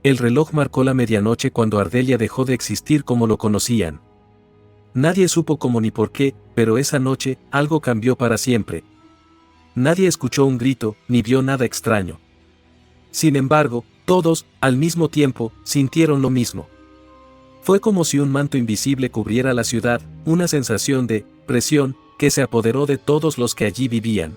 El reloj marcó la medianoche cuando Ardelia dejó de existir como lo conocían. Nadie supo cómo ni por qué, pero esa noche, algo cambió para siempre. Nadie escuchó un grito, ni vio nada extraño. Sin embargo, todos, al mismo tiempo, sintieron lo mismo. Fue como si un manto invisible cubriera la ciudad, una sensación de presión que se apoderó de todos los que allí vivían.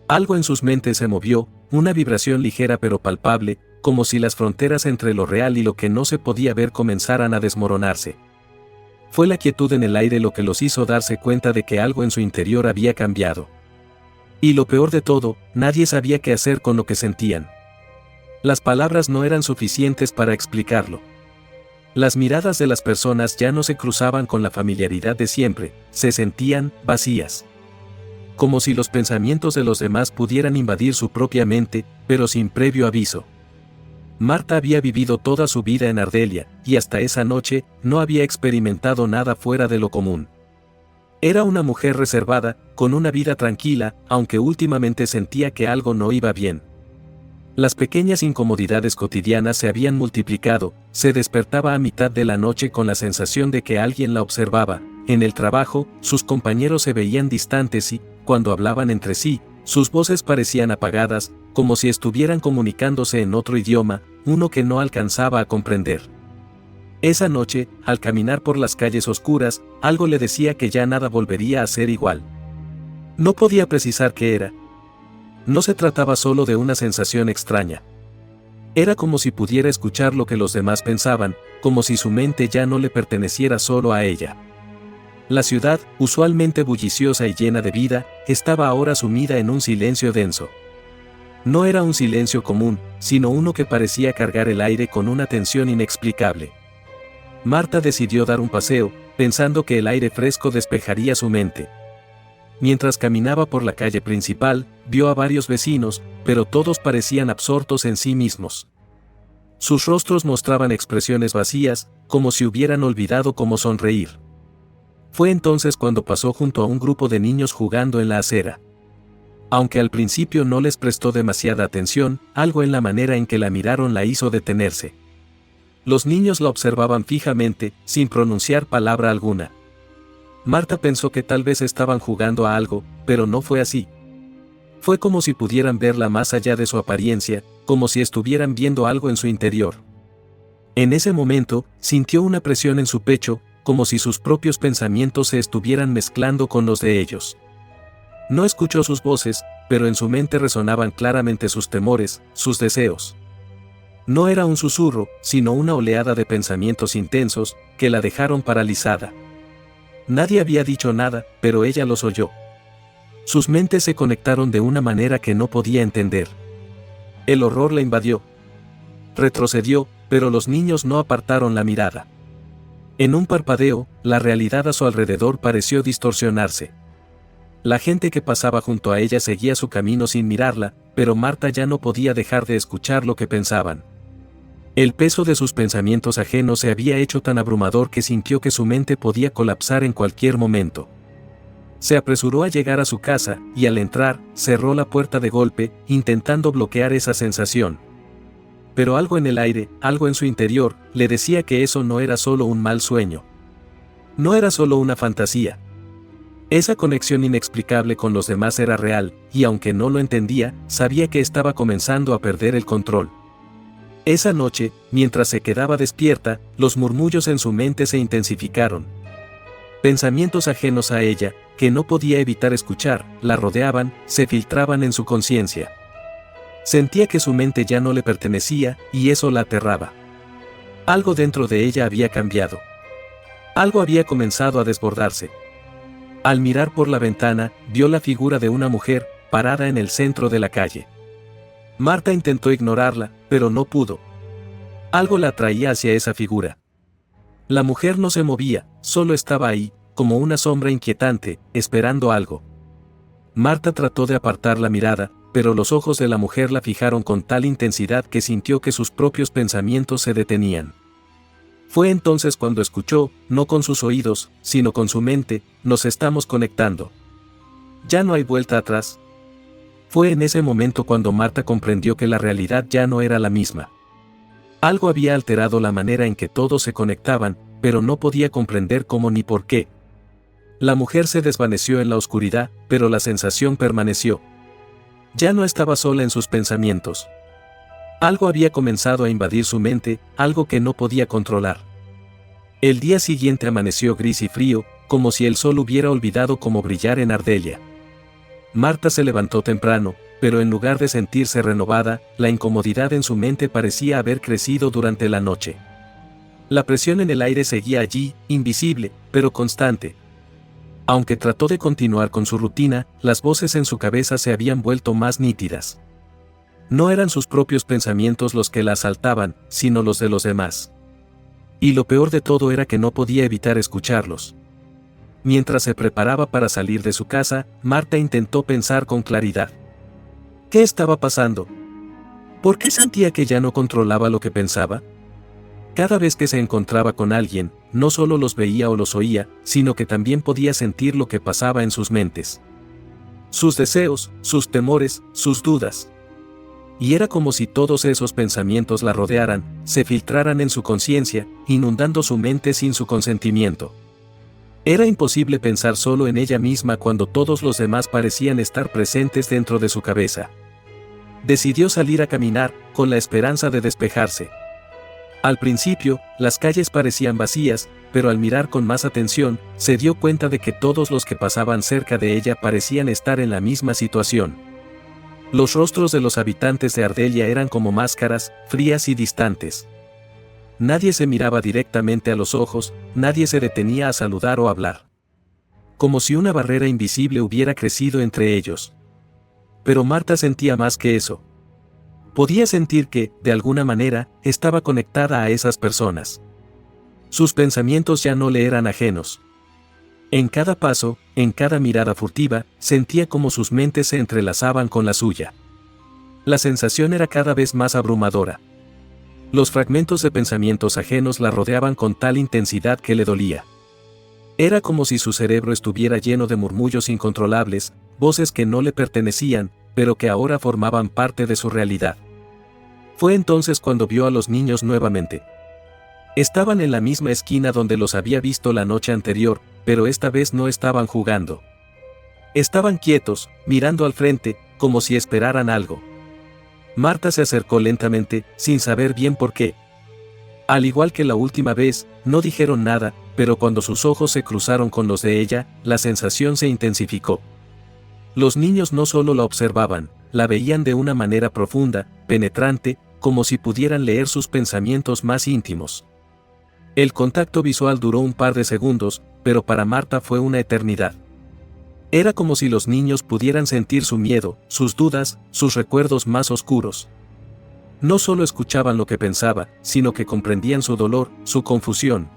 Algo en sus mentes se movió, una vibración ligera pero palpable, como si las fronteras entre lo real y lo que no se podía ver comenzaran a desmoronarse. Fue la quietud en el aire lo que los hizo darse cuenta de que algo en su interior había cambiado. Y lo peor de todo, nadie sabía qué hacer con lo que sentían. Las palabras no eran suficientes para explicarlo. Las miradas de las personas ya no se cruzaban con la familiaridad de siempre, se sentían vacías. Como si los pensamientos de los demás pudieran invadir su propia mente, pero sin previo aviso. Marta había vivido toda su vida en Ardelia, y hasta esa noche no había experimentado nada fuera de lo común. Era una mujer reservada, con una vida tranquila, aunque últimamente sentía que algo no iba bien. Las pequeñas incomodidades cotidianas se habían multiplicado, se despertaba a mitad de la noche con la sensación de que alguien la observaba. En el trabajo, sus compañeros se veían distantes y, cuando hablaban entre sí, sus voces parecían apagadas, como si estuvieran comunicándose en otro idioma, uno que no alcanzaba a comprender. Esa noche, al caminar por las calles oscuras, algo le decía que ya nada volvería a ser igual. No podía precisar qué era. No se trataba solo de una sensación extraña. Era como si pudiera escuchar lo que los demás pensaban, como si su mente ya no le perteneciera solo a ella. La ciudad, usualmente bulliciosa y llena de vida, estaba ahora sumida en un silencio denso. No era un silencio común, sino uno que parecía cargar el aire con una tensión inexplicable. Marta decidió dar un paseo, pensando que el aire fresco despejaría su mente. Mientras caminaba por la calle principal, vio a varios vecinos, pero todos parecían absortos en sí mismos. Sus rostros mostraban expresiones vacías, como si hubieran olvidado cómo sonreír. Fue entonces cuando pasó junto a un grupo de niños jugando en la acera. Aunque al principio no les prestó demasiada atención, algo en la manera en que la miraron la hizo detenerse. Los niños la observaban fijamente, sin pronunciar palabra alguna. Marta pensó que tal vez estaban jugando a algo, pero no fue así. Fue como si pudieran verla más allá de su apariencia, como si estuvieran viendo algo en su interior. En ese momento, sintió una presión en su pecho, como si sus propios pensamientos se estuvieran mezclando con los de ellos. No escuchó sus voces, pero en su mente resonaban claramente sus temores, sus deseos. No era un susurro, sino una oleada de pensamientos intensos, que la dejaron paralizada. Nadie había dicho nada, pero ella los oyó. Sus mentes se conectaron de una manera que no podía entender. El horror la invadió. Retrocedió, pero los niños no apartaron la mirada. En un parpadeo, la realidad a su alrededor pareció distorsionarse. La gente que pasaba junto a ella seguía su camino sin mirarla, pero Marta ya no podía dejar de escuchar lo que pensaban. El peso de sus pensamientos ajenos se había hecho tan abrumador que sintió que su mente podía colapsar en cualquier momento. Se apresuró a llegar a su casa, y al entrar, cerró la puerta de golpe, intentando bloquear esa sensación. Pero algo en el aire, algo en su interior, le decía que eso no era solo un mal sueño. No era solo una fantasía. Esa conexión inexplicable con los demás era real, y aunque no lo entendía, sabía que estaba comenzando a perder el control. Esa noche, mientras se quedaba despierta, los murmullos en su mente se intensificaron. Pensamientos ajenos a ella, que no podía evitar escuchar, la rodeaban, se filtraban en su conciencia. Sentía que su mente ya no le pertenecía, y eso la aterraba. Algo dentro de ella había cambiado. Algo había comenzado a desbordarse. Al mirar por la ventana, vio la figura de una mujer, parada en el centro de la calle. Marta intentó ignorarla, pero no pudo. Algo la atraía hacia esa figura. La mujer no se movía, solo estaba ahí, como una sombra inquietante, esperando algo. Marta trató de apartar la mirada, pero los ojos de la mujer la fijaron con tal intensidad que sintió que sus propios pensamientos se detenían. Fue entonces cuando escuchó, no con sus oídos, sino con su mente: nos estamos conectando. Ya no hay vuelta atrás. Fue en ese momento cuando Marta comprendió que la realidad ya no era la misma. Algo había alterado la manera en que todos se conectaban, pero no podía comprender cómo ni por qué. La mujer se desvaneció en la oscuridad, pero la sensación permaneció. Ya no estaba sola en sus pensamientos. Algo había comenzado a invadir su mente, algo que no podía controlar. El día siguiente amaneció gris y frío, como si el sol hubiera olvidado cómo brillar en Ardelia. Marta se levantó temprano, pero en lugar de sentirse renovada, la incomodidad en su mente parecía haber crecido durante la noche. La presión en el aire seguía allí, invisible, pero constante. Aunque trató de continuar con su rutina, las voces en su cabeza se habían vuelto más nítidas. No eran sus propios pensamientos los que la asaltaban, sino los de los demás. Y lo peor de todo era que no podía evitar escucharlos. Mientras se preparaba para salir de su casa, Marta intentó pensar con claridad. ¿Qué estaba pasando? ¿Por qué sentía que ya no controlaba lo que pensaba? Cada vez que se encontraba con alguien, no solo los veía o los oía, sino que también podía sentir lo que pasaba en sus mentes. Sus deseos, sus temores, sus dudas. Y era como si todos esos pensamientos la rodearan, se filtraran en su conciencia, inundando su mente sin su consentimiento. Era imposible pensar solo en ella misma cuando todos los demás parecían estar presentes dentro de su cabeza. Decidió salir a caminar, con la esperanza de despejarse. Al principio, las calles parecían vacías, pero al mirar con más atención, se dio cuenta de que todos los que pasaban cerca de ella parecían estar en la misma situación. Los rostros de los habitantes de Ardelia eran como máscaras, frías y distantes. Nadie se miraba directamente a los ojos, nadie se detenía a saludar o hablar. Como si una barrera invisible hubiera crecido entre ellos. Pero Marta sentía más que eso. Podía sentir que, de alguna manera, estaba conectada a esas personas. Sus pensamientos ya no le eran ajenos. En cada paso, en cada mirada furtiva, sentía como sus mentes se entrelazaban con la suya. La sensación era cada vez más abrumadora. Los fragmentos de pensamientos ajenos la rodeaban con tal intensidad que le dolía. Era como si su cerebro estuviera lleno de murmullos incontrolables, voces que no le pertenecían, pero que ahora formaban parte de su realidad. Fue entonces cuando vio a los niños nuevamente. Estaban en la misma esquina donde los había visto la noche anterior, pero esta vez no estaban jugando. Estaban quietos, mirando al frente, como si esperaran algo. Marta se acercó lentamente, sin saber bien por qué. Al igual que la última vez, no dijeron nada, pero cuando sus ojos se cruzaron con los de ella, la sensación se intensificó. Los niños no solo la observaban, la veían de una manera profunda, penetrante, como si pudieran leer sus pensamientos más íntimos. El contacto visual duró un par de segundos, pero para Marta fue una eternidad. Era como si los niños pudieran sentir su miedo, sus dudas, sus recuerdos más oscuros. No solo escuchaban lo que pensaba, sino que comprendían su dolor, su confusión.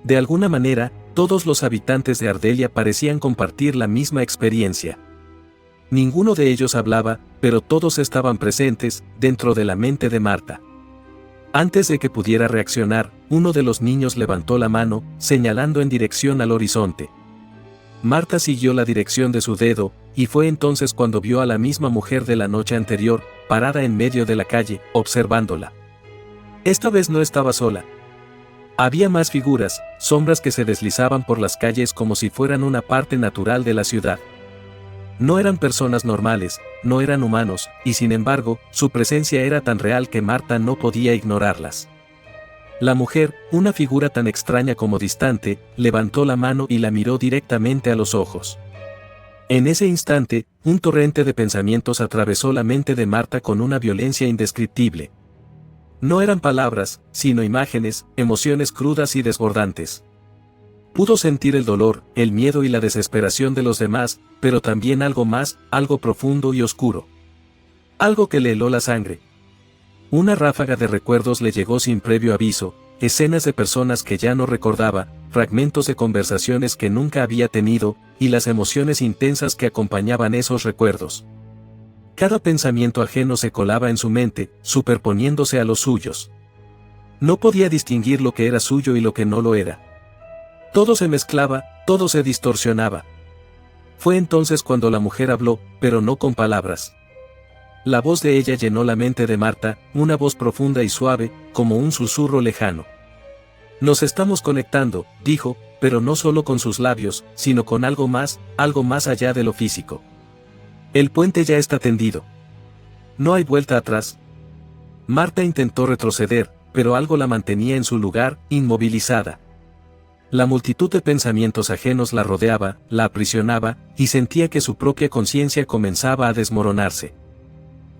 De alguna manera, todos los habitantes de Ardelia parecían compartir la misma experiencia. Ninguno de ellos hablaba, pero todos estaban presentes, dentro de la mente de Marta. Antes de que pudiera reaccionar, uno de los niños levantó la mano, señalando en dirección al horizonte. Marta siguió la dirección de su dedo, y fue entonces cuando vio a la misma mujer de la noche anterior, parada en medio de la calle, observándola. Esta vez no estaba sola. Había más figuras, sombras que se deslizaban por las calles como si fueran una parte natural de la ciudad. No eran personas normales, no eran humanos, y sin embargo, su presencia era tan real que Marta no podía ignorarlas. La mujer, una figura tan extraña como distante, levantó la mano y la miró directamente a los ojos. En ese instante, un torrente de pensamientos atravesó la mente de Marta con una violencia indescriptible. No eran palabras, sino imágenes, emociones crudas y desbordantes. Pudo sentir el dolor, el miedo y la desesperación de los demás, pero también algo más, algo profundo y oscuro. Algo que le heló la sangre. Una ráfaga de recuerdos le llegó sin previo aviso, escenas de personas que ya no recordaba, fragmentos de conversaciones que nunca había tenido, y las emociones intensas que acompañaban esos recuerdos. Cada pensamiento ajeno se colaba en su mente, superponiéndose a los suyos. No podía distinguir lo que era suyo y lo que no lo era. Todo se mezclaba, todo se distorsionaba. Fue entonces cuando la mujer habló, pero no con palabras. La voz de ella llenó la mente de Marta, una voz profunda y suave, como un susurro lejano. Nos estamos conectando, dijo, pero no solo con sus labios, sino con algo más allá de lo físico. El puente ya está tendido. No hay vuelta atrás. Marta intentó retroceder, pero algo la mantenía en su lugar, inmovilizada. La multitud de pensamientos ajenos la rodeaba, la aprisionaba, y sentía que su propia conciencia comenzaba a desmoronarse.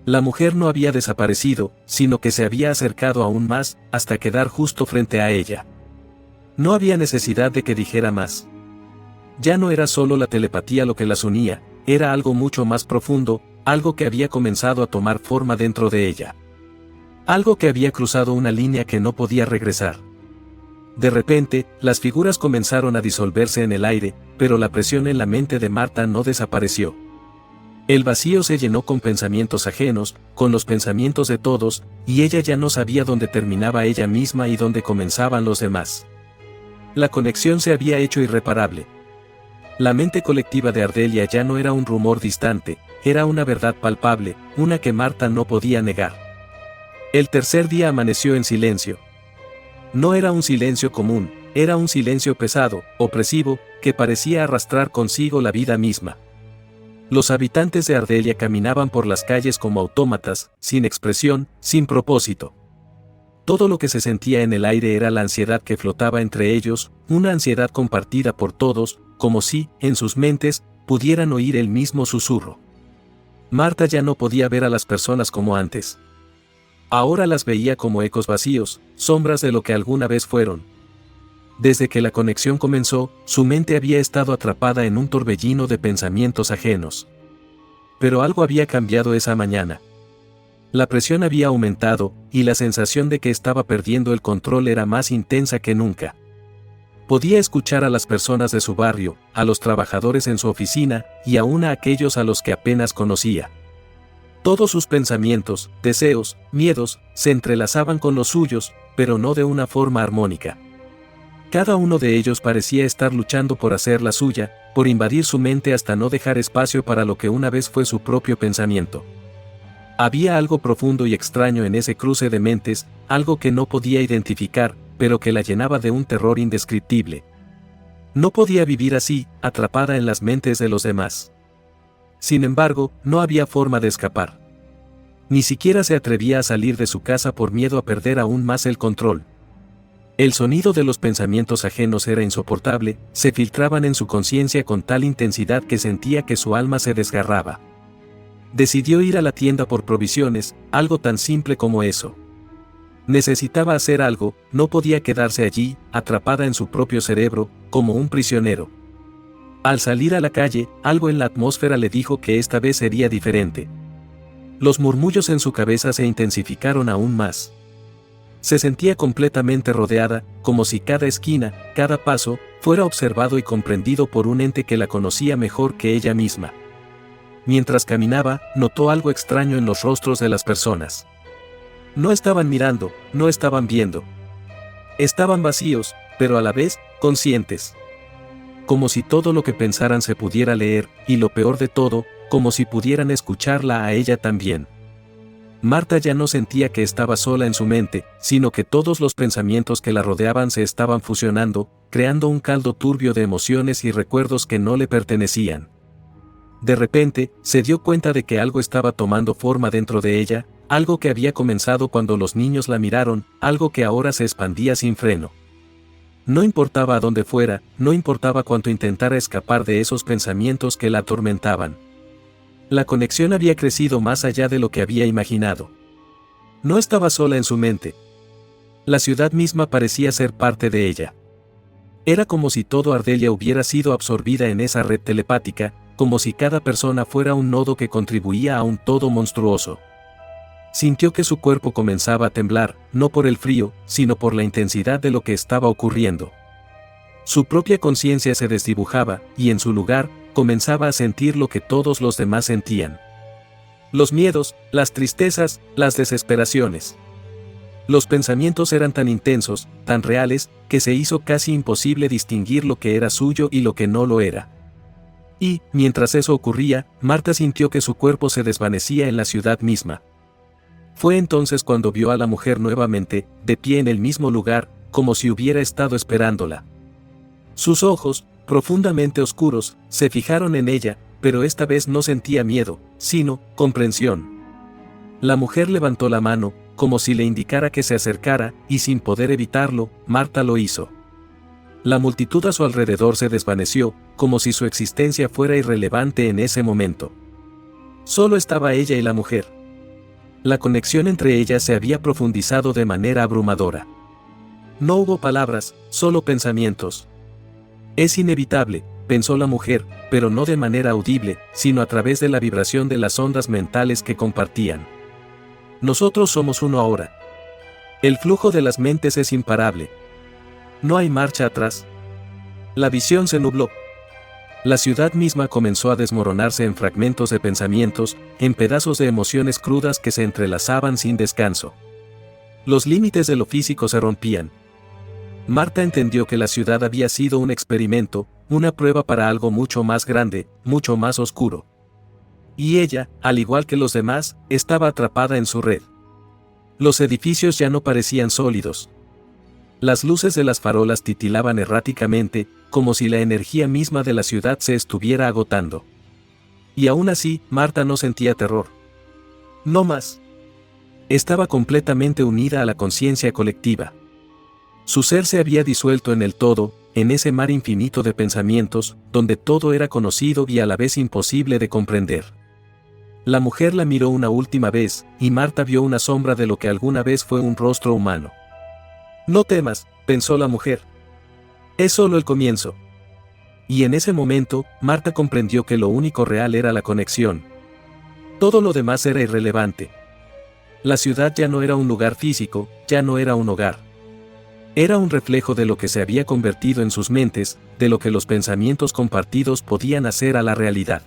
La mujer no había desaparecido, sino que se había acercado aún más, hasta quedar justo frente a ella. No había necesidad de que dijera más. Ya no era solo la telepatía lo que las unía, era algo mucho más profundo, algo que había comenzado a tomar forma dentro de ella. Algo que había cruzado una línea que no podía regresar. De repente, las figuras comenzaron a disolverse en el aire, pero la presión en la mente de Marta no desapareció. El vacío se llenó con pensamientos ajenos, con los pensamientos de todos, y ella ya no sabía dónde terminaba ella misma y dónde comenzaban los demás. La conexión se había hecho irreparable. La mente colectiva de Ardelia ya no era un rumor distante, era una verdad palpable, una que Marta no podía negar. El tercer día amaneció en silencio. No era un silencio común, era un silencio pesado, opresivo, que parecía arrastrar consigo la vida misma. Los habitantes de Ardelia caminaban por las calles como autómatas, sin expresión, sin propósito. Todo lo que se sentía en el aire era la ansiedad que flotaba entre ellos, una ansiedad compartida por todos, como si, en sus mentes, pudieran oír el mismo susurro. Marta ya no podía ver a las personas como antes. Ahora las veía como ecos vacíos, sombras de lo que alguna vez fueron. Desde que la conexión comenzó, su mente había estado atrapada en un torbellino de pensamientos ajenos. Pero algo había cambiado esa mañana. La presión había aumentado, y la sensación de que estaba perdiendo el control era más intensa que nunca. Podía escuchar a las personas de su barrio, a los trabajadores en su oficina, y aún a aquellos a los que apenas conocía. Todos sus pensamientos, deseos, miedos, se entrelazaban con los suyos, pero no de una forma armónica. Cada uno de ellos parecía estar luchando por hacer la suya, por invadir su mente hasta no dejar espacio para lo que una vez fue su propio pensamiento. Había algo profundo y extraño en ese cruce de mentes, algo que no podía identificar, pero que la llenaba de un terror indescriptible. No podía vivir así, atrapada en las mentes de los demás. Sin embargo, no había forma de escapar. Ni siquiera se atrevía a salir de su casa por miedo a perder aún más el control. El sonido de los pensamientos ajenos era insoportable, se filtraban en su conciencia con tal intensidad que sentía que su alma se desgarraba. Decidió ir a la tienda por provisiones, algo tan simple como eso. Necesitaba hacer algo, no podía quedarse allí, atrapada en su propio cerebro, como un prisionero. Al salir a la calle, algo en la atmósfera le dijo que esta vez sería diferente. Los murmullos en su cabeza se intensificaron aún más. Se sentía completamente rodeada, como si cada esquina, cada paso, fuera observado y comprendido por un ente que la conocía mejor que ella misma. Mientras caminaba, notó algo extraño en los rostros de las personas. No estaban mirando, no estaban viendo. Estaban vacíos, pero a la vez, conscientes. Como si todo lo que pensaran se pudiera leer, y lo peor de todo, como si pudieran escucharla a ella también. Marta ya no sentía que estaba sola en su mente, sino que todos los pensamientos que la rodeaban se estaban fusionando, creando un caldo turbio de emociones y recuerdos que no le pertenecían. De repente, se dio cuenta de que algo estaba tomando forma dentro de ella, algo que había comenzado cuando los niños la miraron, algo que ahora se expandía sin freno. No importaba a dónde fuera, no importaba cuánto intentara escapar de esos pensamientos que la atormentaban. La conexión había crecido más allá de lo que había imaginado. No estaba sola en su mente. La ciudad misma parecía ser parte de ella. Era como si todo Ardelia hubiera sido absorbida en esa red telepática, como si cada persona fuera un nodo que contribuía a un todo monstruoso. Sintió que su cuerpo comenzaba a temblar, no por el frío, sino por la intensidad de lo que estaba ocurriendo. Su propia conciencia se desdibujaba, y en su lugar, comenzaba a sentir lo que todos los demás sentían. Los miedos, las tristezas, las desesperaciones. Los pensamientos eran tan intensos, tan reales, que se hizo casi imposible distinguir lo que era suyo y lo que no lo era. Y, mientras eso ocurría, Marta sintió que su cuerpo se desvanecía en la ciudad misma. Fue entonces cuando vio a la mujer nuevamente, de pie en el mismo lugar, como si hubiera estado esperándola. Sus ojos, profundamente oscuros, se fijaron en ella, pero esta vez no sentía miedo, sino comprensión. La mujer levantó la mano, como si le indicara que se acercara, y sin poder evitarlo, Marta lo hizo. La multitud a su alrededor se desvaneció, como si su existencia fuera irrelevante en ese momento. Solo estaba ella y la mujer. La conexión entre ellas se había profundizado de manera abrumadora. No hubo palabras, solo pensamientos. Es inevitable, pensó la mujer, pero no de manera audible, sino a través de la vibración de las ondas mentales que compartían. Nosotros somos uno ahora. El flujo de las mentes es imparable. No hay marcha atrás. La visión se nubló. La ciudad misma comenzó a desmoronarse en fragmentos de pensamientos, en pedazos de emociones crudas que se entrelazaban sin descanso. Los límites de lo físico se rompían. Marta entendió que la ciudad había sido un experimento, una prueba para algo mucho más grande, mucho más oscuro. Y ella, al igual que los demás, estaba atrapada en su red. Los edificios ya no parecían sólidos. Las luces de las farolas titilaban erráticamente, como si la energía misma de la ciudad se estuviera agotando. Y aún así, Marta no sentía terror. No más. Estaba completamente unida a la conciencia colectiva. Su ser se había disuelto en el todo, en ese mar infinito de pensamientos, donde todo era conocido y a la vez imposible de comprender. La mujer la miró una última vez, y Marta vio una sombra de lo que alguna vez fue un rostro humano. No temas, pensó la mujer. Es solo el comienzo. Y en ese momento, Marta comprendió que lo único real era la conexión. Todo lo demás era irrelevante. La ciudad ya no era un lugar físico, ya no era un hogar. Era un reflejo de lo que se había convertido en sus mentes, de lo que los pensamientos compartidos podían hacer a la realidad.